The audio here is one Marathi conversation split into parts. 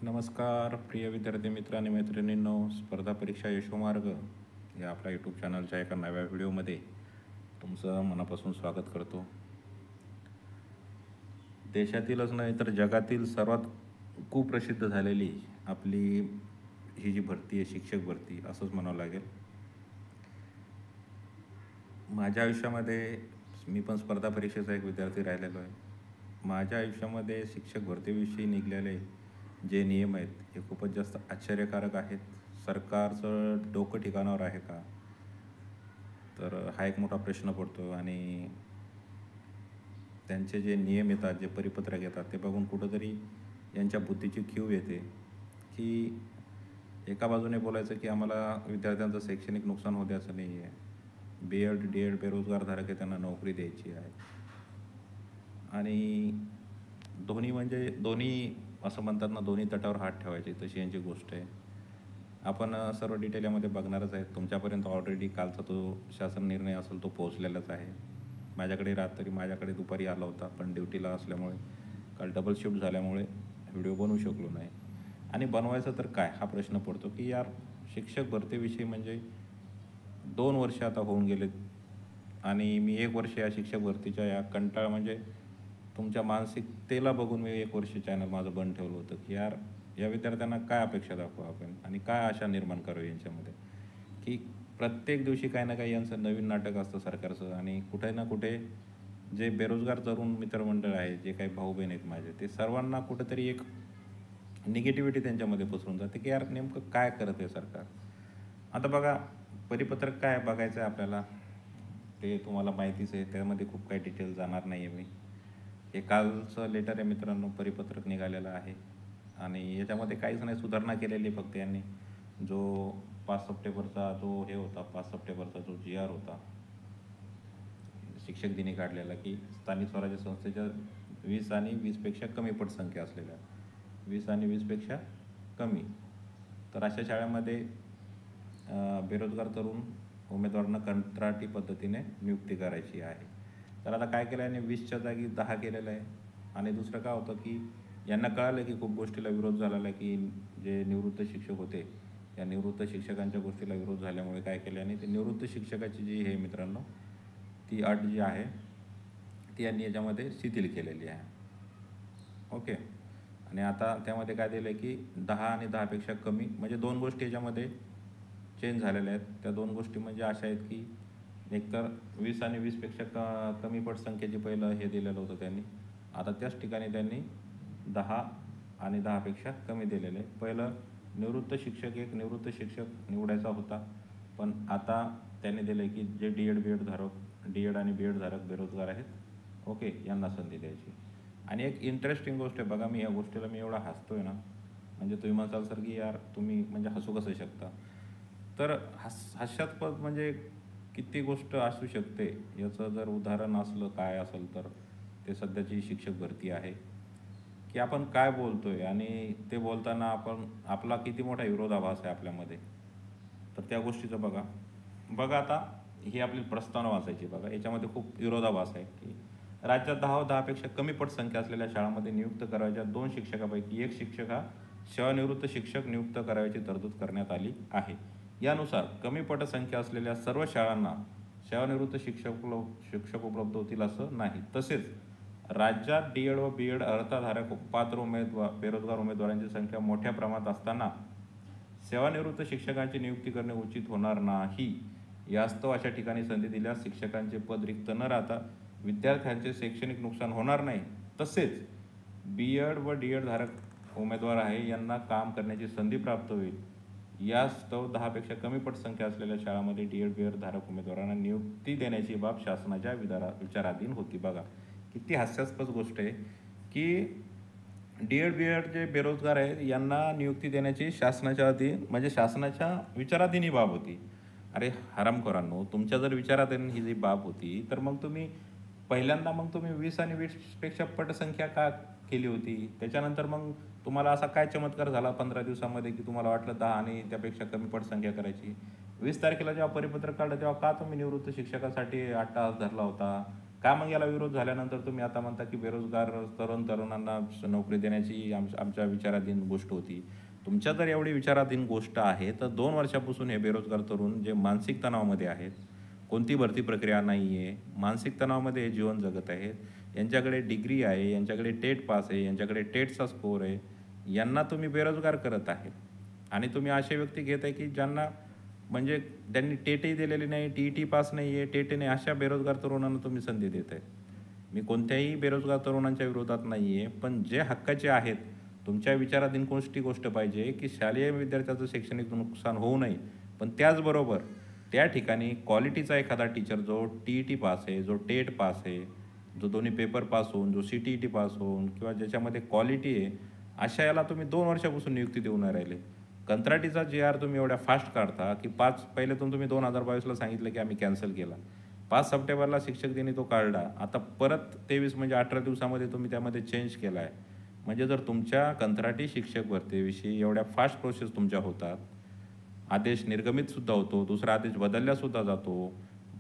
नमस्कार प्रिय विद्यार्थी मित्र आणि मैत्रिणींनो, स्पर्धा परीक्षा यशोमार्ग या आपल्या यूट्यूब चॅनलच्या एका नव्या व्हिडिओमध्ये तुमचं मनापासून स्वागत करतो. देशातीलच नाही तर जगातील सर्वात कुप्रसिद्ध झालेली आपली ही जी भरती आहे, शिक्षक भरती असंच म्हणावं लागेल. माझ्या आयुष्यामध्ये मी पण स्पर्धा परीक्षेचा एक विद्यार्थी राहिलेलो आहे. माझ्या आयुष्यामध्ये शिक्षक भरतीविषयी निघालेले जे नियम आहेत हे खूपच जास्त आश्चर्यकारक आहेत. सरकारचं डोकं ठिकाणावर आहे का, तर हा एक मोठा प्रश्न पडतो. आणि त्यांचे जे नियम येतात, जे परिपत्रक येतात, ते बघून कुठंतरी यांच्या बुद्धीची कीव येते की एका बाजूने बोलायचं की आम्हाला विद्यार्थ्यांचं शैक्षणिक नुकसान होऊ द्यायचं नाही आहे, BEd DEd बेरोजगारधारक आहे त्यांना नोकरी द्यायची आहे. आणि दोन्ही असं म्हणतात ना, दोन्ही तटावर हात ठेवायचे, तशी यांची गोष्ट आहे. आपण सर्व डिटेल यामध्ये बघणारच आहे. तुमच्यापर्यंत ऑलरेडी कालचा तो शासन निर्णय असेल तो पोहोचलेलाच आहे. माझ्याकडे रात्री माझ्याकडे दुपारी आला होता, पण ड्युटीला असल्यामुळे काल डबल शिफ्ट झाल्यामुळे व्हिडिओ बनवू शकलो नाही. आणि बनवायचं तर काय हा प्रश्न पडतो की यार, शिक्षक भरतीविषयी म्हणजे 2 वर्ष आता होऊन गेलेत आणि मी 1 वर्ष या शिक्षक भरतीच्या या कंटाळा म्हणजे तुमच्या मानसिकतेला बघून मी 1 वर्ष चॅनल माझं बंद ठेवलं होतं की यार, या विद्यार्थ्यांना काय अपेक्षा दाखवू आपण आणि काय आशा निर्माण करावी यांच्यामध्ये, की प्रत्येक दिवशी काही ना काही यांचं नवीन नाटक असतं सरकारचं. आणि कुठे ना कुठे जे बेरोजगार तरुण मित्रमंडळ आहे, जे काही भाऊ बहीण आहेत माझे, ते सर्वांना कुठेतरी एक निगेटिव्हिटी त्यांच्यामध्ये पसरून जाते की यार नेमकं काय करत आहे सरकार. आता बघा, परिपत्रक काय बघायचं आहे आपल्याला, ते तुम्हाला माहितीच आहे. त्यामध्ये खूप काही डिटेल जाणार नाही आहे मी. हे कालचं लेटर आहे मित्रांनो, परिपत्रक निघालेलं आहे. आणि याच्यामध्ये काहीच नाही सुधारणा केलेली, फक्त यांनी जो 5 सप्टेंबरचा जो हे होता, 5 सप्टेंबरचा जो GR होता शिक्षक दिनी काढलेला, की स्थानिक स्वराज्य संस्थेच्या 20 आणि 20पेक्षा कमी पटसंख्या असलेल्या, 20 आणि 20पेक्षा कमी, तर अशा शाळांमध्ये बेरोजगार तरुण उमेदवारांना कंत्राटी पद्धतीने नियुक्ती करायची आहे. तर आता काय केलं आहे, 20च्या जागी 10 केलेलं आहे. आणि दुसरं काय होतं की यांना कळालं की खूप गोष्टीला विरोध झालेला आहे, की जे निवृत्त शिक्षक होते, या निवृत्त शिक्षकांच्या गोष्टीला विरोध झाल्यामुळे काय केलं, आणि ते निवृत्त शिक्षकाची जी हे मित्रांनो, ती अट जी आहे ती यांनी याच्यामध्ये शिथिल केलेली आहे. ओके. आणि आता त्यामध्ये काय दिलं आहे की 10 आणि 10पेक्षा कमी, म्हणजे 2 गोष्टी याच्यामध्ये चेंज झालेल्या आहेत. त्या 2 गोष्टी म्हणजे अशा आहेत की एकतर 20 आणि 20पेक्षा कमी पटसंख्येची पहिलं हे दिलेलं होतं त्यांनी, आता त्याच ठिकाणी त्यांनी 10 आणि 10पेक्षा कमी दिलेलं आहे. पहिलं निवृत्त शिक्षक निवडायचा होता, पण आता त्यांनी दिलं आहे की जे DEd आणि BEd धारक बेरोजगार आहेत, ओके, यांना संधी द्यायची. आणि एक इंटरेस्टिंग गोष्ट आहे बघा, मी या गोष्टीला एवढा हसतोय ना, म्हणजे तुम्ही म्हणसाल सर की यार तुम्ही म्हणजे हसू कसं शकता, तर हास्यास्पद म्हणजे किती गोष्ट असू शकते याचं जर उदाहरण असलं काय असेल तर ते सध्याची शिक्षक भरती आहे. की आपण काय बोलतोय आणि ते बोलताना आपला किती मोठा विरोधाभास आहे आपल्यामध्ये, तर त्या गोष्टीचं बघा. आता ही आपली प्रस्तावना वाचायची बघा, याच्यामध्ये खूप विरोधाभास आहे की राज्यात 10 व 10पेक्षा कमी पटसंख्या असलेल्या शाळांमध्ये नियुक्त करायच्या 2 शिक्षकापैकी 1 शिक्षक हा सेवानिवृत्त शिक्षक नियुक्त करायची तरतूद करण्यात आली आहे. यानुसार कमी पटसंख्या असलेल्या सर्व शाळांना सेवानिवृत्त शिक्षक उपलब्ध होतील असं नाही. तसेच राज्यात DEd व BEd अर्थधारक पात्र बेरोजगार उमेदवारांची संख्या मोठ्या प्रमाणात असताना सेवानिवृत्त शिक्षकांची नियुक्ती करणे उचित होणार नाही. यास्तव अशा ठिकाणी संधी दिल्यास शिक्षकांचे पद रिक्त न राहता विद्यार्थ्यांचे शैक्षणिक नुकसान होणार नाही. तसेच BEd व DEd धारक उमेदवार आहे यांना काम करण्याची संधी प्राप्त होईल. यास्तव 10पेक्षा कमी पटसंख्या असलेल्या शाळांमध्ये DEd BEd धारक उमेदवारांना नियुक्ती देण्याची बाब शासनाच्या विचाराधीन होती. बघा किती हास्यास्पद गोष्ट आहे की DEd BEd जे बेरोजगार आहेत यांना नियुक्ती देण्याची शासनाच्या विचाराधीन ही बाब होती. अरे हरामखोरांनो, तुमच्या जर विचाराधीन ही जी बाब होती, तर मग तुम्ही पहिल्यांदा 20 आणि 20पेक्षा पटसंख्या का केली होती? त्याच्यानंतर मग तुम्हाला असा काय चमत्कार झाला 15 दिवसामध्ये की तुम्हाला वाटलं 10 आणि त्यापेक्षा कमी पटसंख्या करायची? 20 तारखेला जेव्हा परिपत्रक काढलं तेव्हा का तुम्ही निवृत्त शिक्षकासाठी 8 तास धरला होता? का मग याला विरोध झाल्यानंतर तुम्ही आता म्हणता की बेरोजगार तरुणांना नोकरी देण्याची आमच्या विचाराधीन गोष्ट होती. तुमच्या जर एवढी विचाराधीन गोष्ट आहे, तर 2 वर्षापासून हे बेरोजगार तरुण जे मानसिक तणावामध्ये आहेत, कोणती भरती प्रक्रिया नाही आहे, मानसिक तणावामध्ये हे जीवन जगत आहेत, यांच्याकडे डिग्री आहे, यांच्याकडे टेट पास आहे, यांच्याकडे टेटचा स्कोर आहे, यांना तुम्ही बेरोजगार करत आहे. आणि तुम्ही असे व्यक्ती घेत आहे की ज्यांना म्हणजे त्यांनी टेटही दिलेली नाही, टी पास नाही आहे, टेट नाही, अशा बेरोजगार तरुणांना तुम्ही संधी देत आहे. मी कोणत्याही बेरोजगार तरुणांच्या विरोधात नाही आहे, पण जे हक्काचे आहेत, तुमच्या विचाराधीन कोणती गोष्ट पाहिजे की शालेय विद्यार्थ्याचं शैक्षणिक नुकसान होऊ नये, पण त्याचबरोबर त्या ठिकाणी क्वालिटीचा एखादा टीचर जो टी पास आहे, जो टेट पास आहे, जो दोन्ही पेपर पास होऊन, जो CTET पास होऊन किंवा ज्याच्यामध्ये क्वालिटी आहे, अशा याला तुम्ही 2 वर्षापासून नियुक्ती देऊ नाही राहिले. कंत्राटीचा GR तुम्ही एवढ्या फास्ट काढता की पहिले तुम्ही 2022ला सांगितलं की आम्ही कॅन्सल केला. 5 सप्टेंबरला शिक्षक दिनी तो काढला. आता परत 23 म्हणजे 18 दिवसामध्ये तुम्ही त्यामध्ये चेंज केला आहे. म्हणजे जर तुमच्या कंत्राटी शिक्षक भरतीविषयी एवढ्या फास्ट प्रोसेस तुमच्या होतात, आदेश निर्गमितसुद्धा होतो, दुसरा आदेश बदलल्यासुद्धा जातो.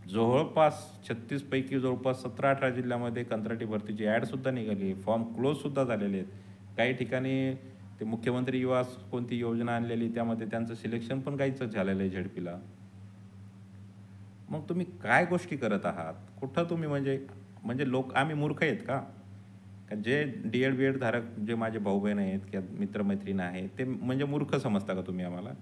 जवळपास 36 पैकी जवळपास 17-18 जिल्ह्यामध्ये कंत्राटी भरतीची ॲडसुद्धा निघाली, फॉर्म क्लोजसुद्धा झालेले आहेत. काही ठिकाणी ते मुख्यमंत्री युवा कोणती योजना आणलेली त्यामध्ये त्यांचं सिलेक्शन पण काहीच झालेलं आहे झेडपीला. मग तुम्ही काय गोष्टी करत आहात? कुठं तुम्ही म्हणजे म्हणजे लोक आम्ही मूर्ख आहेत का? का जे DED धारक जे माझे भाऊ-बहीण आहेत किंवा मित्र-मैत्रीण आहेत, ते म्हणजे मूर्ख समजता का तुम्ही आम्हाला?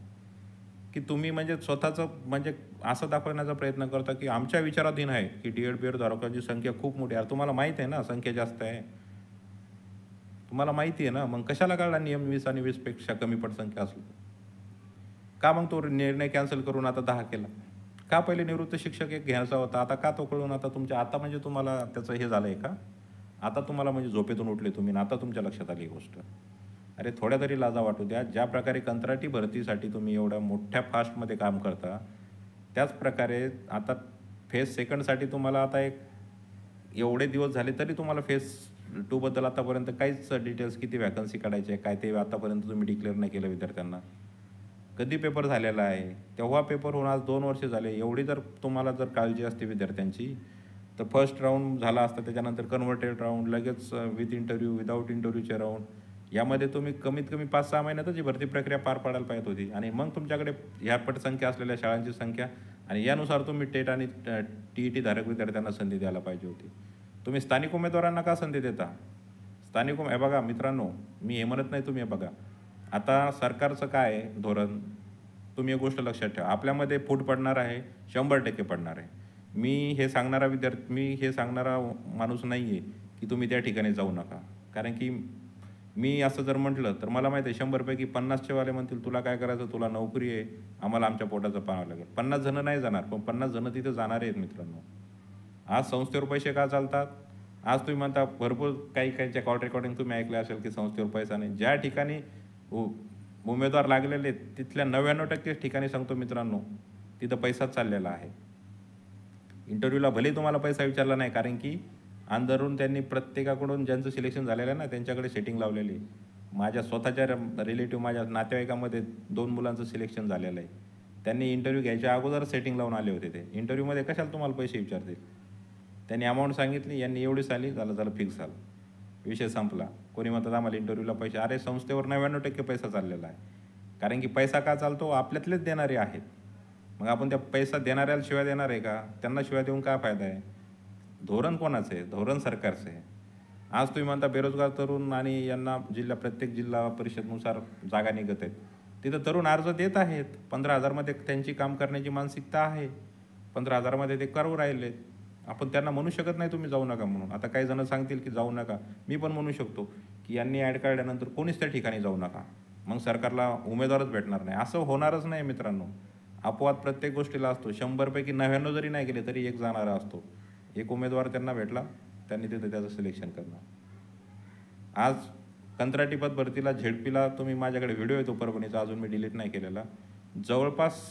की तुम्ही म्हणजे स्वतःचं म्हणजे असं दाखवण्याचा प्रयत्न करता की आमच्या विचाराधीन आहे की DED धारकांची संख्या खूप मोठी आहे. तुम्हाला माहीत आहे ना संख्या जास्त आहे. तुम्हाला माहिती आहे ना, मग कशाला काढला नियम 20 आणि 20पेक्षा कमी पटसंख्या असली? का मग तो निर्णय कॅन्सल करून आता 10 केला? का पहिले निवृत्त शिक्षक एक घ्यायचा होता, आता का तो कळून आता आता म्हणजे तुम्हाला त्याचं हे झालं आहे का? आता तुम्हाला म्हणजे झोपेतून उठले तुम्ही आणि आता तुमच्या लक्षात आली ही गोष्ट. अरे थोड्या तरी लाजा वाटू द्या. ज्या प्रकारे कंत्राटी भरतीसाठी तुम्ही एवढ्या मोठ्या फास्टमध्ये काम करता, त्याच प्रकारे आता फेज सेकंडसाठी तुम्हाला आता एवढे दिवस झाले तरी तुम्हाला फेज 2 बद्दल आतापर्यंत काहीच डिटेल्स किती वॅकन्सी काढायची आहे, काय ते आतापर्यंत तुम्ही डिक्लेअर नाही केलं विद्यार्थ्यांना. कधी पेपर झालेला आहे? तेव्हा पेपर होऊन आज 2 वर्ष झाले. एवढी जर तुम्हाला जर काळजी असते विद्यार्थ्यांची, तर फर्स्ट राऊंड झाला असता, त्याच्यानंतर कन्व्हर्टेड राऊंड, लगेच विथ इंटरव्ह्यू, विदाऊट इंटरव्ह्यूचे राऊंड. यामध्ये तुम्ही कमीत कमी 5-6 महिन्यातच ही भरती प्रक्रिया पार पाडायला पाहिजे होती आणि मग तुमच्याकडे ह्या पटसंख्या असलेल्या शाळांची संख्या आणि यानुसार तुम्ही टेट आणि TET धारक विद्यार्थ्यांना संधी द्यायला पाहिजे होती. तुम्ही स्थानिक उमेदवारांना का संधी देता? स्थानिक हे बघा मित्रांनो, मी हे म्हणत नाही, तुम्ही हे बघा. आता सरकारचं काय आहे धोरण, तुम्ही एक गोष्ट लक्षात ठेवा. आपल्यामध्ये फूट पडणार आहे, 100% पडणार आहे. मी हे सांगणारा माणूस नाही आहे की तुम्ही त्या ठिकाणी जाऊ नका. कारण की मी असं जर म्हटलं तर मला माहिती आहे 100पैकी 50चे वाले म्हणतील तुला काय करायचं, तुला नोकरी आहे, आम्हाला आमच्या पोटाचं पाहावं लागेल. 50 जणं नाही जाणार, पण 50 जणं तिथे जाणारे आहेत मित्रांनो. आज संस्थेवर पैसे का चालतात? आज तुम्ही म्हणता भरपूर काहीच्या कॉल रेकॉर्डिंग तुम्ही ऐकले असेल की संस्थेवर पैसा नाही. ज्या ठिकाणी उमेदवार लागलेले आहेत तिथल्या 99% ठिकाणी सांगतो मित्रांनो, तिथं पैसाच चाललेला आहे. इंटरव्ह्यूला भलेही तुम्हाला पैसा विचारला नाही, कारण की अंदरून त्यांनी प्रत्येकाकडून ज्यांचं सिलेक्शन झालेलं आहे ना त्यांच्याकडे सेटिंग लावलेली आहे. माझ्या स्वतःच्या रिलेटिव्ह माझ्या नातेवाईकामध्ये 2 मुलांचं सिलेक्शन झालेलं आहे. त्यांनी इंटरव्ह्यू घ्यायच्या अगोदर सेटिंग लावून आले होते. ते इंटरव्ह्यूमध्ये कशाला तुम्हाला पैसे विचारतील? त्यांनी अमाऊंट सांगितली, यांनी एवढीच आली, झालं फिक्स झालं, विषय संपला. कोणी म्हणतात आम्हाला इंटरव्ह्यूला पैसे, अरे संस्थेवर 99% पैसा चाललेला आहे. कारण की पैसा का चालतो? आपल्यातलेच देणारे आहेत. मग आपण त्या पैसा देणाऱ्याला शिवाय देणार आहे का? त्यांना शिवाय देऊन काय फायदा आहे? धोरण कोणाचं आहे? धोरण सरकारचं आहे. आज तुम्ही म्हणता बेरोजगार तरुण आणि यांना प्रत्येक जिल्हा परिषदनुसार जागा निघत आहेत. तिथं तरुण अर्ज देत आहेत. 15,000मध्ये त्यांची काम करण्याची मानसिकता आहे. 15,000मध्ये ते करू राहिलेत. आपण त्यांना म्हणू शकत नाही तुम्ही जाऊ नका म्हणून. आता काही जण सांगतील की जाऊ नका. मी पण म्हणू शकतो की यांनी ॲड काढल्यानंतर कोणीच त्या ठिकाणी जाऊ नका. मग सरकारला उमेदवारच भेटणार नाही. असं होणारच नाही मित्रांनो. अपवाद प्रत्येक गोष्टीला असतो. 100पैकी 99 जरी नाही गेले तरी एक जाणारा असतो. एक उमेदवार त्यांना भेटला, त्यांनी तिथे त्याचं सिलेक्शन करणार. आज कंत्राटी पद भरतीला झेडपीला तुम्ही, माझ्याकडे व्हिडिओ येतो परभणीचा, अजून मी डिलीट नाही केलेला. जवळपास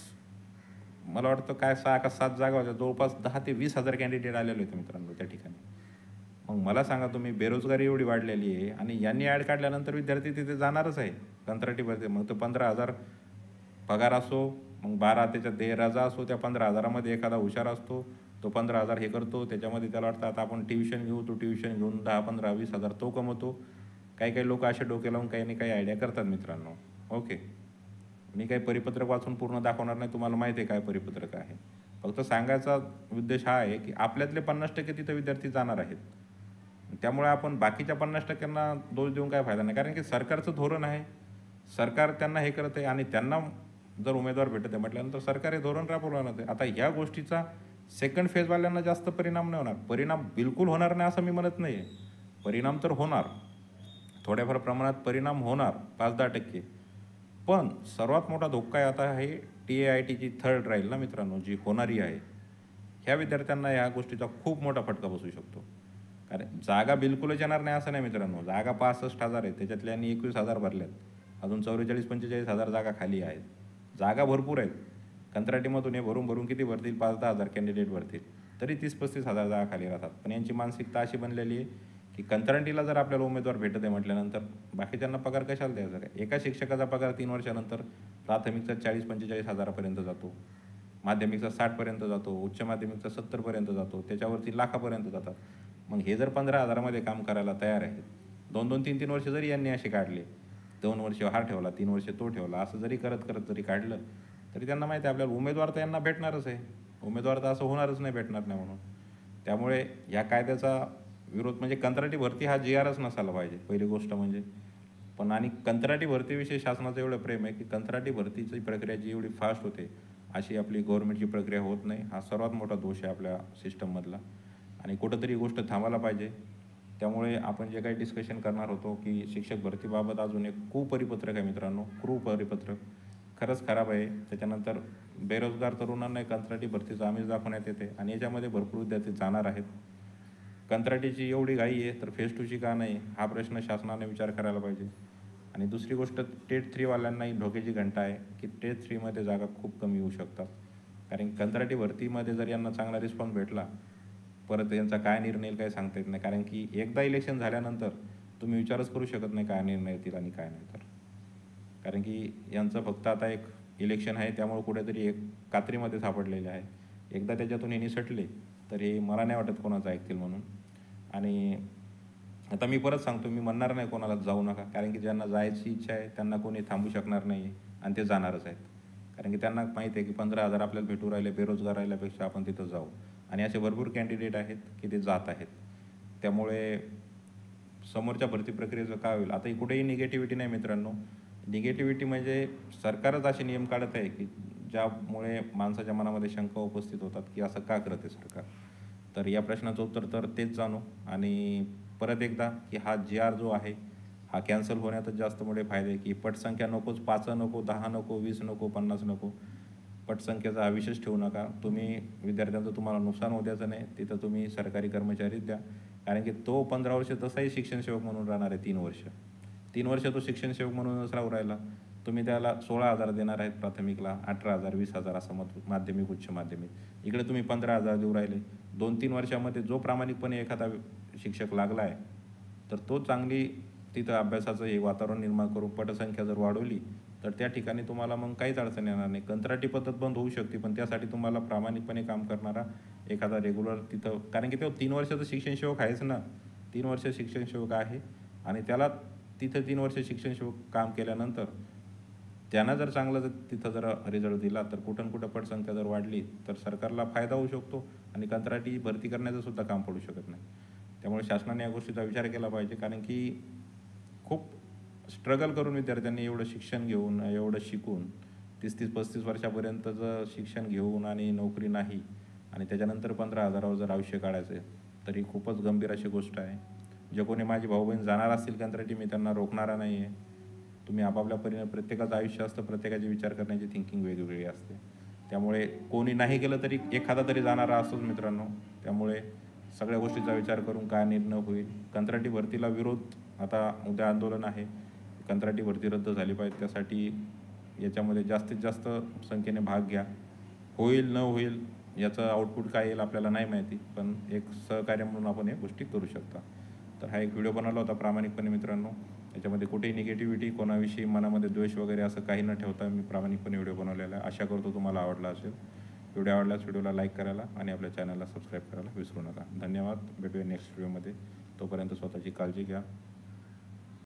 मला वाटतं काय 6 का 7 जागा होत्या. जवळपास 10 ते 20,000 कॅन्डिडेट आलेले होते मित्रांनो त्या ठिकाणी. मग मला सांगा तुम्ही, बेरोजगारी एवढी वाढलेली आहे आणि यांनी ॲड काढल्यानंतर विद्यार्थी तिथे जाणारच आहे कंत्राटी भरती. मग तो 15,000 पगार असो, मग 12 त्याच्यात रजा असो, त्या 15,000मध्ये एखादा हुशार असतो, तो 15,000 हे करतो, त्याच्यामध्ये त्याला वाटतं आता आपण ट्युशन घेऊ, तो ट्युशन घेऊन 10, 15, 20,000 तो कमवतो. काही काही लोक असे डोके लावून काही ना काही आयडिया करतात मित्रांनो. ओके, मी काही परिपत्रक वाचून पूर्ण दाखवणार नाही, तुम्हाला माहिती आहे काय परिपत्रक आहे. फक्त सांगायचा उद्देश हा आहे की आपल्यातले 50% तिथं विद्यार्थी जाणार आहेत. त्यामुळे आपण बाकीच्या 50%ना दोष देऊन काय फायदा नाही, कारण की सरकारचं धोरण आहे, सरकार त्यांना हे करत आहे आणि त्यांना जर उमेदवार भेटत आहे म्हटल्यानंतर सरकार हे धोरण राबवलं आहे. आता ह्या गोष्टीचा सेकंड फेजवाल्यांना जास्त परिणाम नाही होणार. परिणाम बिलकुल होणार नाही असं मी म्हणत नाही आहे, परिणाम तर होणार, थोड्याफार प्रमाणात परिणाम होणार, 5-10%. पण सर्वात मोठा धोका आहे आता आहे TAITची थर्ड राहील ना मित्रांनो, जी होणारी आहे. ह्या विद्यार्थ्यांना ह्या गोष्टीचा खूप मोठा फटका बसू शकतो. कारण जागा बिलकुलच येणार नाही असं नाही मित्रांनो, जागा 65,000 आहेत, त्याच्यातल्या 21,000 भरल्यात, अजून 44-45,000 जागा खाली आहेत. जागा भरपूर आहेत. कंत्राटीमधून हे भरून भरून किती भरतील, 5-10 हजार कॅन्डिडेट भरतील, तरी 30-35,000 जागा खाली राहतात. पण यांची मानसिकता अशी बनलेली आहे की कंत्राटीला जर आपल्याला उमेदवार भेटत आहे म्हटल्यानंतर बाकीच्यांना पगार कशाला द्यायचा काय. एका शिक्षकाचा पगार 3 वर्षानंतर प्राथमिकचा 40-45,000पर्यंत जातो, माध्यमिकचा 60पर्यंत जातो, उच्च माध्यमिकचा 70पर्यंत जातो, त्याच्यावरती लाखापर्यंत जातात. मग हे जर 15,000मध्ये काम करायला तयार आहेत, 2-2, 3-3 वर्ष जरी यांनी असे काढले, 2 वर्ष हा ठेवला, 3 वर्ष तो ठेवला, असं जरी करत करत जरी काढलं तरी त्यांना माहिती आहे आपल्याला उमेदवार तर यांना भेटणारच आहे, उमेदवार तर असं होणारच नाही भेटणार नाही म्हणून. त्यामुळे या कायद्याचा विरोध म्हणजे कंत्राटी भरती हा GRच नसायला पाहिजे पहिली गोष्ट म्हणजे. पण आणि कंत्राटी भरतीविषयी शासनाचं एवढं प्रेम आहे की कंत्राटी भरतीची प्रक्रिया जी एवढी फास्ट होते अशी आपली गव्हर्नमेंटची प्रक्रिया होत नाही. हा सर्वात मोठा दोष आहे आपल्या सिस्टममधला आणि कुठंतरी गोष्ट थांबायला पाहिजे. त्यामुळे आपण जे काही डिस्कशन करणार होतो की शिक्षक भरतीबाबत अजून एक कुपरिपत्रक आहे मित्रांनो, कुपरिपत्रक खरंच खराब आहे. त्याच्यानंतर बेरोजगार तरुणांना कंत्राटी भरतीचं आमिष दाखवण्यात येते आणि याच्यामध्ये भरपूर विद्यार्थी जाणार आहेत. कंत्राटीची एवढी घाई आहे तर फेज 2ची का नाही, हा प्रश्न शासनाने विचार करायला पाहिजे. आणि दुसरी गोष्ट टेट 3वाल्यांनाही धोक्याची घंटा आहे की टेट 3मध्ये जागा खूप कमी येऊ शकतात. कारण कंत्राटी भरतीमध्ये जर यांना चांगला रिस्पॉन्स भेटला, परत यांचा काय निर्णय येईल काय सांगता येत नाही. कारण की एकदा इलेक्शन झाल्यानंतर तुम्ही विचारच करू शकत नाही काय निर्णय येतील आणि काय नाही. तर कारण की यांचं फक्त आता एक इलेक्शन आहे, त्यामुळे कुठेतरी एक कात्रीमध्ये सापडलेले आहे. एकदा त्याच्यातून हे निसटले तर हे मला नाही वाटत कोणाचं ऐकतील म्हणून. आणि आता मी परत सांगतो, मी म्हणणार नाही कोणाला जाऊ नका, कारण की ज्यांना जायची इच्छा आहे त्यांना कोणी थांबू शकणार नाही आहे आणि ते जाणारच आहेत. कारण की त्यांना माहिती आहे की 15,000 आपल्याला भेटू राहिले, बेरोजगार राहिल्यापेक्षा आपण तिथं जाऊ. आणि असे भरपूर कॅन्डिडेट आहेत की ते जात आहेत. त्यामुळे समोरच्या भरती प्रक्रियेचं काय होईल, आता कुठेही निगेटिव्हिटी नाही मित्रांनो. निगेटिव्हिटी म्हणजे सरकारच असे नियम काढत आहे की ज्यामुळे माणसाच्या मनामध्ये शंका उपस्थित होतात की असं का करते सरकार. तर या प्रश्नाचं उत्तर तर तेच जाणू. आणि परत एकदा की हा GR जो आहे हा कॅन्सल होण्यातच जास्त मोठे फायदे की पटसंख्या नकोच, 5 नको, 10 नको, 20 नको, 50 नको. पटसंख्येचा हा विशेष ठेवू नका. तुम्ही विद्यार्थ्यांचं तुम्हाला नुकसान होऊ द्यायचं नाही, तिथं तुम्ही सरकारी कर्मचारीच द्या. कारण की तो 15 वर्ष तसाही शिक्षण सेवक म्हणून राहणार आहे. 3 वर्ष तो शिक्षण सेवक म्हणूनच राहू राहिला. तुम्ही त्याला 16,000 देणार आहेत प्राथमिकला, 18,000, 20,000 असं माध्यमिक, उच्च माध्यमिक. इकडे तुम्ही 15,000 देऊ राहिले. 2-3 वर्षामध्ये जो प्रामाणिकपणे एखादा शिक्षक लागला आहे तर तो चांगली तिथं अभ्यासाचं हे वातावरण निर्माण करून पटसंख्या जर वाढवली तर त्या ठिकाणी तुम्हाला मग काहीच अडचण येणार नाही. कंत्राटी पद्धत बंद होऊ शकते, पण त्यासाठी तुम्हाला प्रामाणिकपणे काम करणारा एखादा रेग्युलर तिथं, कारण की तो 3 वर्षाचं शिक्षण सेवक आहेच ना, 3 वर्ष शिक्षण सेवक आहे आणि त्याला तिथं 3 वर्ष शिक्षण सेवक काम केल्यानंतर त्यांना जर चांगलं तिथं जर रिझल्ट दिला तर कुठं कुठं पटसंख्या जर वाढली तर सरकारला फायदा होऊ शकतो आणि कंत्राटी भरती करण्याचं सुद्धा काम पडू शकत नाही. त्यामुळे शासनाने या गोष्टीचा विचार केला पाहिजे. कारण की खूप स्ट्रगल करून विद्यार्थ्यांनी एवढं शिक्षण घेऊन, एवढं शिकून 30-35 वर्षापर्यंतचं शिक्षण घेऊन आणि नोकरी नाही आणि त्याच्यानंतर 15,000वर जर आयुष्य काढायचं तरी खूपच गंभीर अशी गोष्ट आहे. जे कोणी माझी भाऊ बहीण जाणार असतील कंत्राटी, मी त्यांना रोखणारा नाही आहे. तुम्ही आपापल्या परीने, प्रत्येकाचं आयुष्य असतं, प्रत्येकाचे विचार करण्याची थिंकिंग वेगवेगळी असते. त्यामुळे कोणी नाही केलं तरी एखादा तरी जाणारा असतोच मित्रांनो. त्यामुळे सगळ्या गोष्टीचा विचार करून काय निर्णय होईल. कंत्राटी भरतीला विरोध, आता उद्या आंदोलन आहे, कंत्राटी भरती रद्द झाली पाहिजे. त्यासाठी याच्यामध्ये जास्तीत जास्त संख्येने भाग घ्या. होईल न होईल याचं आउटपुट काय येईल आपल्याला नाही माहिती, पण एक सहकार्य म्हणून आपण या गोष्टी करू शकता. तर हा एक व्हिडिओ बनवला होता प्रामाणिकपणे मित्रांनो. याच्यामध्ये कुठेही निगेटिव्हिटी, कोणाविषयी मनामध्ये द्वेष वगैरे असं काही न ठेवता मी प्रामाणिकपणे व्हिडिओ बनवलेला आहे. आशा करतो तुम्हाला आवडला असेल. व्हिडिओ आवडल्यास व्हिडिओला लाईक करायला आणि आपल्या चॅनलला सबस्क्राईब करायला विसरू नका. धन्यवाद. भेटूया नेक्स्ट व्हिडिओमध्ये. तोपर्यंत स्वतःची काळजी घ्या.